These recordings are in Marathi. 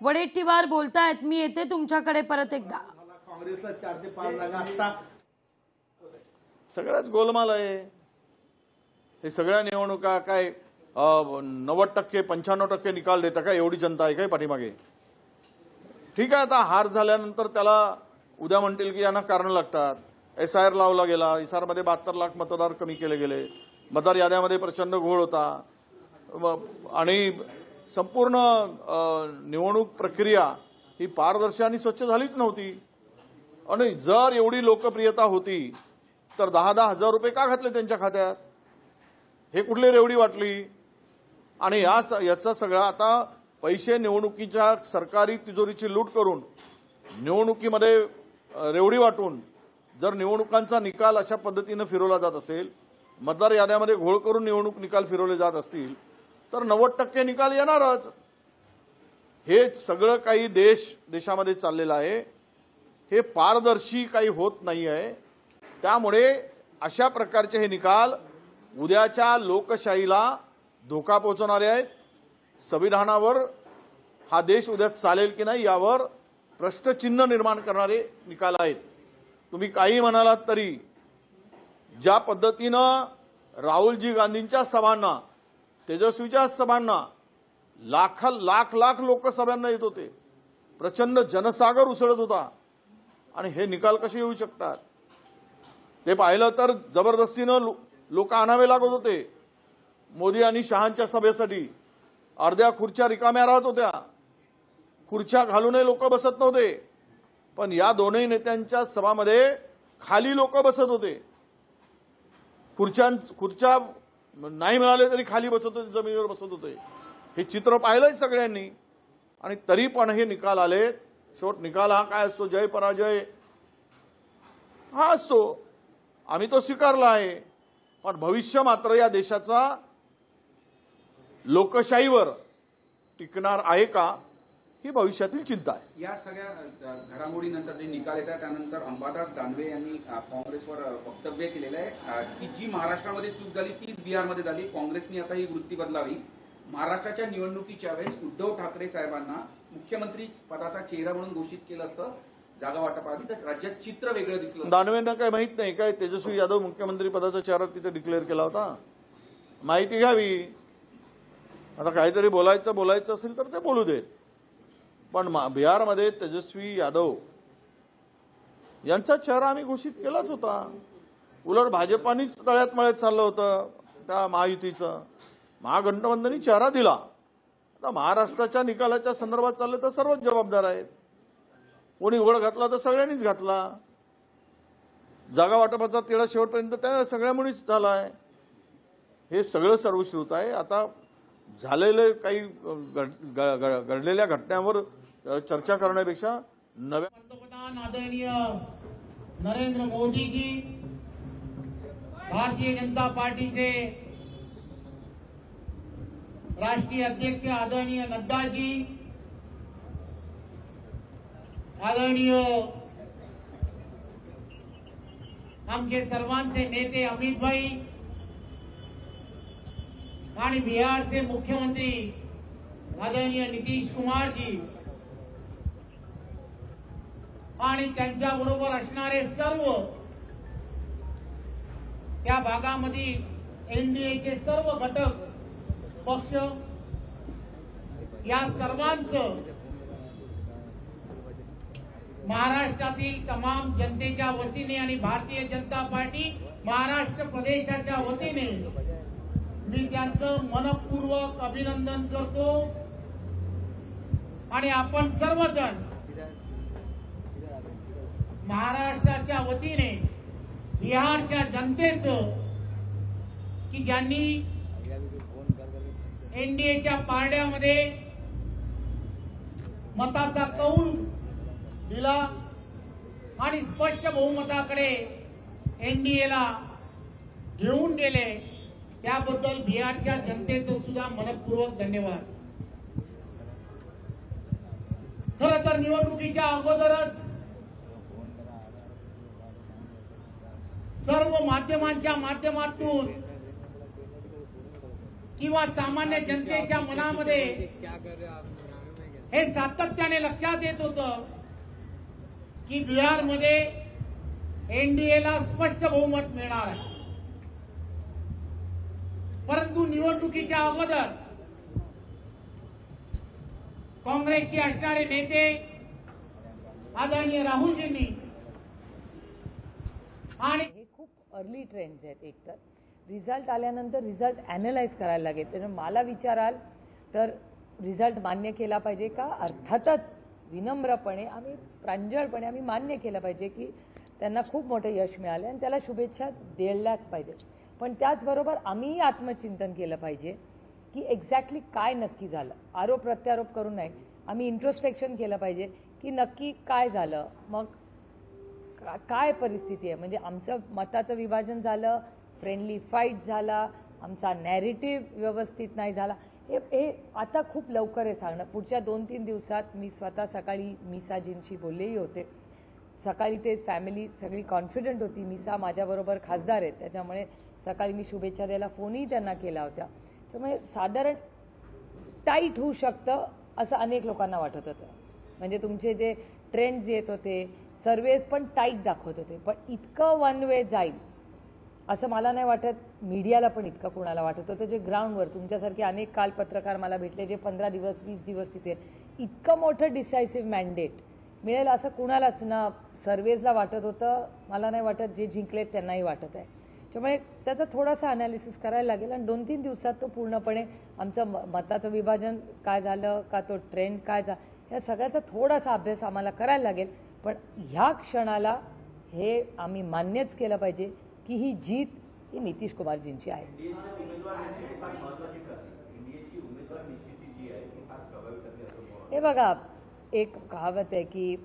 वडेट्टीवार बोलतायत, मी येते तुमच्याकडे परत एकदा. काँग्रेसला 4 ते 5 जागा असता. सगळ्याच गोलमाल आहे हे. सगळ्या निवडणुका काय 90% 95% निकाल देता का? एवढी जनता आहे काय पाठीमागे? ठीक आहे, आता हार झाल्यानंतर त्याला उद्या म्हणतील की यांना कारण लागतात. SIR लावला गेला, SIR मध्ये 72 लाख मतदार कमी केले गेले, मतदार याद्यामध्ये प्रचंड घोळ होता आणि संपूर्ण निवडणूक प्रक्रिया ही पारदर्शी आणि स्वच्छ झालीच नव्हती. आणि जर एवढी लोकप्रियता होती तर 10-10 हजार रुपये का घातले त्यांच्या खात्यात? हे कुठली रेवडी वाटली? आणि याचा सगळा आता पैसे निवडणुकीच्या सरकारी तिजोरीची लूट करून निवडणुकीमध्ये रेवडी वाटून जर निवडणुकांचा निकाल अशा पद्धतीने फिरवला जात असेल, मतदार याद्यामध्ये घोळ करून निवडणूक निकाल फिरवले जात असतील तर 90% निकाल येणारच. हे सगळं काही देशामध्ये चाललेलं आहे. हे पारदर्शी काही होत नाही आहे. त्यामुळे अशा प्रकारचे हे निकाल उद्याच्या लोकशाहीला धोका पोहोचवणारे आहेत. संविधानावर हा देश उद्या चालेल की नाही यावर प्रश्नचिन्ह निर्माण करणारे निकाल आहेत. तुम्ही काही म्हणालात तरी ज्या पद्धतीनं राहुलजी गांधींच्या सभांना, तेजस्वीच्या सभांना लाख लोक सभांना येत होते, प्रचंड जनसागर उसळत होता, आणि हे निकाल कसे येऊ शकतात? ते पाहिलं तर जबरदस्तीनं लोक आणावे लागत होते. मोदी आणि शहांच्या सभेसाठी अर्ध्या खुर्च्या रिकाम्या राहत होत्या, खुर्च्या घालूनही लोक बसत नव्हते. पण या दोनही नेत्यांच्या सभामध्ये खाली लोक बसत होते. खुर्च्या नाही मिळाले तरी खाली बसत होते, जमिनीवर बसत होते. हे चित्र पाहिलंय सगळ्यांनी. आणि तरी पण हे निकाल आले. शेवट निकाल हा काय असतो? जय पराजय हा असतो. आम्ही तो स्वीकारला आहे. पण भविष्य मात्र या देशाचा लोकशाहीवर टिकणार आहे का, ही भविष्यातील चिंता आहे. या सगळ्या घडामोडीनंतर जे निकाल येतात त्यानंतर अंबादास दानवे यांनी काँग्रेसवर वक्तव्य केलेलं आहे की जी महाराष्ट्रामध्ये चूक झाली तीच बिहारमध्ये झाली. काँग्रेसने आता ही वृत्ती बदलावी. महाराष्ट्राच्या निवडणुकीच्या वेळेस उद्धव ठाकरे साहेबांना मुख्यमंत्री पदाचा चेहरा म्हणून घोषित केलं असतं जागा वाटपाआधी, तर राज्यात चित्र वेगळं दिसलं. दानवेंना काय माहित नाही काय तेजस्वी यादव मुख्यमंत्री पदाचा चेहरा तिथे डिक्लेअर केला होता? माहिती घ्यावी. आता काहीतरी बोलायचं असेल तर ते बोलू देत. पण बिहारमध्ये तेजस्वी यादव यांचा चेहरा आम्ही घोषित केलाच होता. उलट भाजपानीच तळ्यात मळ्यात चाललं होतं त्या महायुतीचं. महागठबंधनी चेहरा दिला. आता महाराष्ट्राच्या निकालाच्या संदर्भात चाललं तर सर्वच जबाबदार आहेत. कोणी उघड घातला तर सगळ्यांनीच घातला. जागा वाटपाचा तिढा शेवटपर्यंत त्या सगळ्यामुळेच झाला आहे. हे सगळं सर्वश्रुत आहे. आता झालेले काही घडलेल्या घटनांवर चर्चा करण्यापेक्षा नव्या पंतप्रधान आदरणीय नरेंद्र मोदी जी, भारतीय जनता पार्टीचे राष्ट्रीय अध्यक्ष आदरणीय नड्डा जी, आदरणीय आमचे सर्वांचे नेते अमित भाई आणि बिहारचे मुख्यमंत्री आदरणीय नितीश कुमार जी आणि त्यांच्याबरोबर असणारे सर्व त्या भागामध्ये एनडीएचे सर्व घटक पक्ष, या सर्वांचं महाराष्ट्रातील तमाम जनतेच्या वतीने आणि भारतीय जनता पार्टी महाराष्ट्र प्रदेशाच्या वतीने मी त्यांचं मनपूर्वक अभिनंदन करतो. आणि आपण सर्वजण महाराष्ट्राच्या वतीने बिहारच्या जनतेचं, की ज्यांनी एनडीएच्या पारड्यामध्ये मताचा कौल दिला आणि स्पष्ट बहुमताकडे एनडीएला घेऊन गेले, त्याबद्दल बिहारच्या जनतेचं सुद्धा मनपूर्वक धन्यवाद. खरं तर निवडणुकीच्या अगोदरच सर्व माध्यमांच्या माध्यमातून किंवा सामान्य जनतेच्या मनामध्ये हे सातत्याने लक्षात येत होतं की बिहारमध्ये एनडीएला स्पष्ट बहुमत मिळणार आहे, परंतु निवडणुकीच्या अगोदर काँग्रेसचे असणारे नेते आदरणीय राहुलजींनी आणि हे खूप अर्ली ट्रेंड्स आहेत. एक तर रिझल्ट आल्यानंतर रिझल्ट ॲनलाइज करायला लागेल. तर मला विचाराल तर रिझल्ट मान्य केला पाहिजे का? अर्थातच विनम्रपणे आम्ही प्रांजळपणे आम्ही मान्य केलं पाहिजे की त्यांना खूप मोठं यश मिळालं आणि त्याला शुभेच्छा द्यायलाच पाहिजे. पण त्याचबरोबर आम्हीही आत्मचिंतन केलं पाहिजे की एक्झॅक्टली काय नक्की झालं. आरोप प्रत्यारोप करू नये. आम्ही इंट्रोस्पेक्शन केलं पाहिजे की नक्की काय झालं, मग काय परिस्थिती आहे. म्हणजे आमचं मताचं विभाजन झालं, फ्रेंडली फाईट झाला, आमचा नॅरेटिव्ह व्यवस्थित नाही झाला, हे आता खूप लवकर आहे सांगणं. पुढच्या 2-3 दिवसात मी स्वतः सकाळी मिसाजींशी बोललेही होते. सकाळी ते फॅमिली सगळी कॉन्फिडंट होती. मिसा माझ्याबरोबर खासदार आहेत, त्याच्यामुळे सकाळी मी शुभेच्छा द्यायला फोनही त्यांना केला होता. त्यामुळे साधारण टाईट होऊ शकतं असं अनेक लोकांना वाटत होतं. म्हणजे तुमचे जे ट्रेंड्स येत होते, सर्वेज पण टाईट दाखवत होते, पण इतकं वन वे जाईल असं मला नाही वाटत. मीडियाला पण इतकं कोणाला वाटत होतं. जे ग्राउंडवर तुमच्यासारखे अनेक काल पत्रकार मला भेटले, जे 15 दिवस 20 दिवस तिथे, इतकं मोठं डिसायसिव्ह मॅन्डेट मिळेल असं कुणालाच ना सर्वेजला वाटत होतं. मला नाही वाटत जे जिंकलेत त्यांनाही वाटत आहे. त्यामुळे त्याचा थोडासा अनालिसिस करायला लागेल आणि 2-3 दिवसात तो पूर्णपणे आमचं मताचं विभाजन काय झालं का, तो ट्रेंड काय झाला, या सगळ्याचा थोडासा अभ्यास आम्हाला करायला लागेल. पण ह्या क्षणाला हे आम्ही मान्यच केलं पाहिजे की ही जीत ही नितीश कुमारजींची आहे. हे बघा, एक कहावत आहे की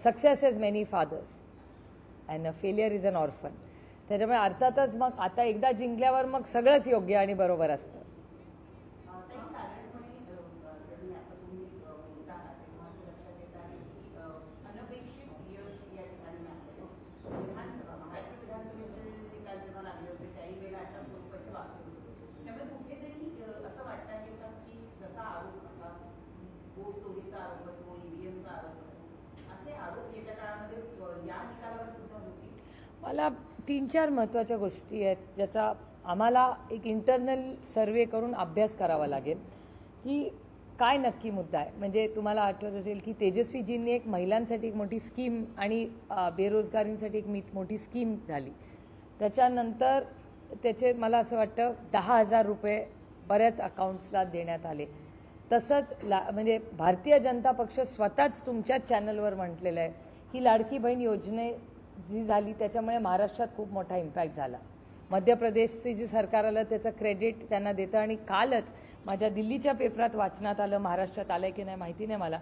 success is many fathers and a failure is an orphan. त्याच्यामुळे अर्थातच मग आता एकदा जिंकल्यावर मग सगळंच योग्य आणि बरोबर असतं. मला 3-4 महत्त्वाच्या गोष्टी आहेत ज्याचा आम्हाला एक इंटरनल सर्वे करून अभ्यास करावा लागेल की काय नक्की मुद्दा आहे. म्हणजे तुम्हाला आठवत असेल की तेजस्वीजींनी एक महिलांसाठी एक मोठी स्कीम आणि बेरोजगारींसाठी एक मोठी स्कीम झाली. त्याच्यानंतर त्याचे मला असं वाटतं 10,000 रुपये बऱ्याच अकाउंट्सला देण्यात आले. तसंच म्हणजे भारतीय जनता पक्ष स्वतःच तुमच्याच चॅनलवर म्हटलेलं आहे की लाडकी बहीण योजने जी झाली त्याच्यामुळे महाराष्ट्रात खूप मोठा इम्पॅक्ट झाला. मध्य प्रदेशचे जे सरकार आलं त्याचं क्रेडिट त्यांना देतं. आणि कालच माझ्या दिल्लीच्या पेपरात वाचनात आलं, महाराष्ट्रात आलं की नाही माहिती नाही मला,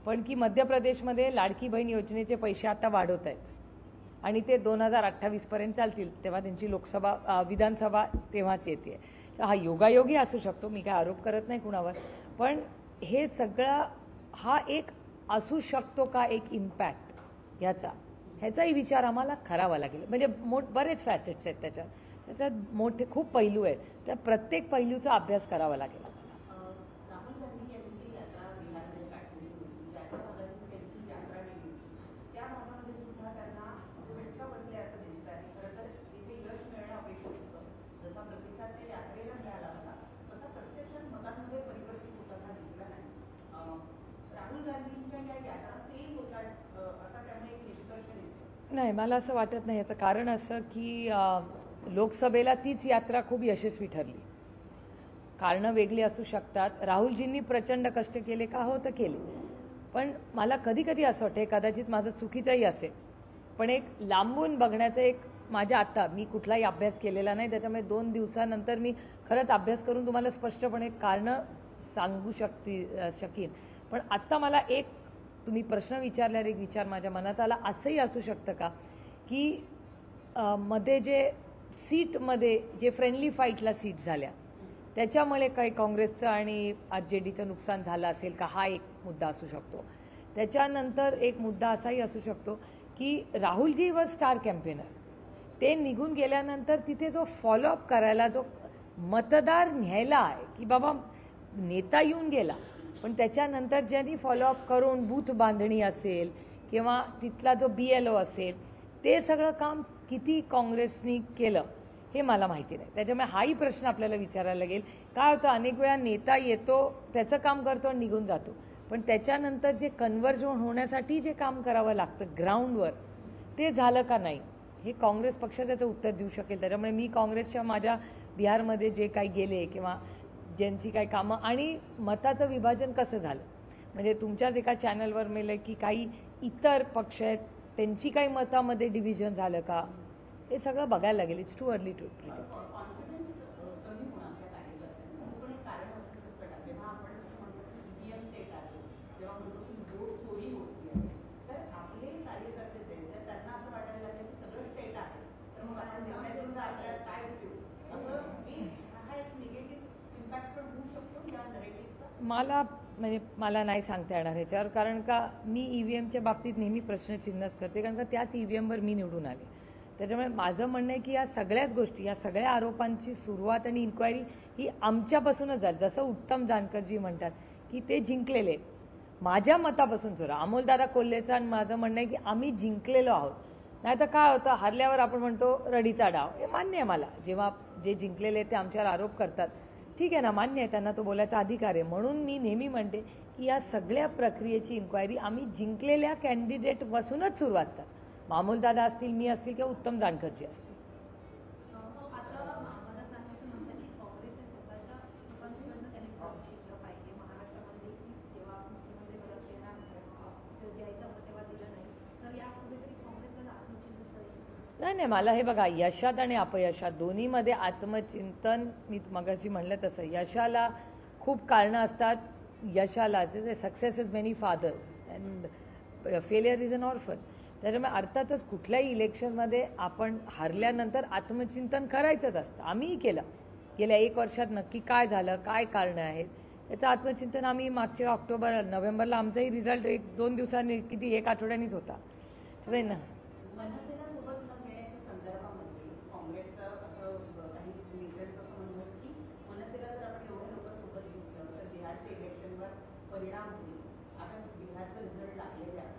पण की मध्य प्रदेशमध्ये लाडकी बहीण योजनेचे पैसे आता वाढवत आहेत आणि ते 2028 पर्यंत चालतील. तेव्हा त्यांची लोकसभा विधानसभा तेव्हाच येते. हा योगायोगी असू शकतो, मी काय आरोप करत नाही कुणावर, पण हे सगळं हा एक असू शकतो का एक इम्पॅक्ट ह्याचाही विचार आम्हाला करावा लागेल. म्हणजे बरेच फॅसेट्स आहेत त्याच्यात मोठे खूप पैलू आहेत. त्या प्रत्येक पैलूचा अभ्यास करावा लागेल. राहुल गांधी यांनी यात्रा बिहारमध्ये काढली होती, ज्या भागातून त्यांची यात्रा गेली त्या भागामध्ये सुद्धा त्यांना फटका बसले असं दिसतं. आणि खरं तर इथे यश मिळणं अपेक्षित होतं. जसा प्रतिसाद त्या यात्रेला मिळाला होता तसा प्रत्यक्षात मतांमध्ये परिवर्तित होताना दिसला नाही. राहुल गांधींच्या या यात्रा ते होतात असा त्यामुळे एक निष्कर्ष निघतो. नाही, मला असं वाटत नाही. याचं कारण असं की लोकसभेला तीच यात्रा खूप यशस्वी ठरली. कारणं वेगळी असू शकतात. राहुलजींनी प्रचंड कष्ट केले का? हो, तर केले. पण मला कधी कधी असं वाटतं, कदाचित माझं चुकीचंही असेल, पण एक लांबून बघण्याचं एक माझ्या आता मी कुठलाही अभ्यास केलेला नाही, त्याच्यामुळे 2 दिवसानंतर मी खरंच अभ्यास करून तुम्हाला स्पष्टपणे कारणं सांगू शकीन. पण आत्ता मला एक तुम्ही प्रश्न विचारल्यावर एक विचार माझ्या मनात आला. असंही असू शकतं का की मध्ये जे सीटमध्ये जे फ्रेंडली फाईटला सीट झाल्या त्याच्यामुळे काही काँग्रेसचं आणि RJDचं नुकसान झालं असेल का? हा एक मुद्दा असू शकतो. त्याच्यानंतर एक मुद्दा असाही असू शकतो की राहुलजी व स्टार कॅम्पेनर, ते निघून गेल्यानंतर तिथे जो फॉलोअप करायला जो मतदार न्यायला आहे की बाबा नेता येऊन गेला पण त्याच्यानंतर ज्यांनी फॉलोअप करून बूथ बांधणी असेल किंवा तिथला जो BLO असेल ते सगळं काम किती काँग्रेसनी केलं हे मला माहिती नाही. त्याच्यामुळे हाही प्रश्न आपल्याला विचारायला लागेल. काय होतं, अनेक वेळा नेता येतो, त्याचं काम करतो आणि निघून जातो, पण त्याच्यानंतर जे कन्व्हर्जन होण्यासाठी जे काम करावं लागतं ग्राउंडवर ते झालं का नाही हे काँग्रेस पक्ष त्याचं उत्तर देऊ शकेल. त्याच्यामुळे मी काँग्रेसच्या माझ्या बिहारमध्ये जे काही गेले किंवा ज्यांची काही कामं आणि मताचं विभाजन कसं झालं, म्हणजे तुमच्याच एका चॅनलवर मिळेल की काही इतर पक्ष आहेत त्यांची काही मतामध्ये डिव्हिजन झालं का, हे सगळं बघायला लागेल. It's too early to confidence कमी होणं आपल्या कार्यकर्त्यांचं पण एक कारण असू शकतं का? जेव्हा आपण असं म्हणतो की EVM सेट आहे, जेव्हा म्हणतो की वोट चोरी होती आहे, तर आपले कार्यकर्ते जे आहेत, तर त्यांना असं वाटायला लागलं की सगळं सेट आहे, तर मग आपण नेत्यांचा आपल्याला काय उपयोग, असं हा एक निगेटिव्ह इम्पॅक्ट पण होऊ शकतो या नरेटिव्हचा. मला नाही सांगता येणार ह्याच्यावर, कारण का मी EVMच्या बाबतीत नेहमी प्रश्नचिन्हच करते, कारण का त्याच EVMवर मी निवडून आले. त्याच्यामुळे माझं म्हणणं आहे की या सगळ्याच गोष्टी, या सगळ्या आरोपांची सुरुवात आणि इन्क्वायरी ही आमच्यापासूनच झाली. जसं उत्तम जानकरजी म्हणतात की ते जिंकलेले, माझ्या मतापासून सुरू. अमोलदादा कोल्हेचं आणि माझं म्हणणं आहे की आम्ही जिंकलेलो आहोत. नाही तर काय होतं, हरल्यावर आपण म्हणतो रडीचा डाव. हे मान्य आहे मला, जेव्हा जे जिंकलेले ते आमच्यावर आरोप करतात, ठीक आहे ना, मान्य आहे, त्यांना तो बोलायचा अधिकार आहे. म्हणून मी नेहमी म्हणते की या सगळ्या प्रक्रियेची इन्क्वायरी आम्ही जिंकलेल्या कॅन्डिडेटपासूनच सुरुवात कर. अमोलदादा असतील, मी असतील किंवा उत्तम जानकरजी असतील. नाही, मला हे बघा, यशात आणि अपयशात दोन्हीमध्ये आत्मचिंतन, मी मगाशी म्हणलं तसं, यशाला खूप कारणं असतात. यशाला success is many fathers and failure is an orphan. त्याच्यामुळे अर्थातच कुठल्याही इलेक्शनमध्ये आपण हरल्यानंतर आत्मचिंतन करायचंच असतं. आम्हीही केलं. गेल्या 1 वर्षात नक्की काय झालं, काय कारणं आहेत याचं आत्मचिंतन आम्ही मागच्या नोव्हेंबरला आमचाही रिझल्ट 1-2 दिवसांनी, किती 1 आठवड्यानीच होता. ना मनसेला सोबत न घेण्याच्या संदर्भामध्ये काँग्रेसचं असं काही नेत्यांचं असं म्हणणं होतं की मनसेला जर आपण एवढ्या लवकर सोबत घेतलं तर बिहारच्या इलेक्शनवर परिणाम होईल. आता बिहारचा रिझल्ट लागलेले आहे,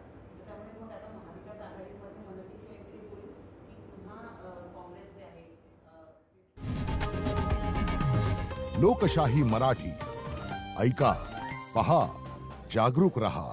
त्यामुळे मग आता महाविकास आघाडीमध्ये मनसेची एंट्री होईल की पुन्हा काँग्रेस जे आहे. लोकशाही मराठी ऐका, पहा, जागरूक रहा.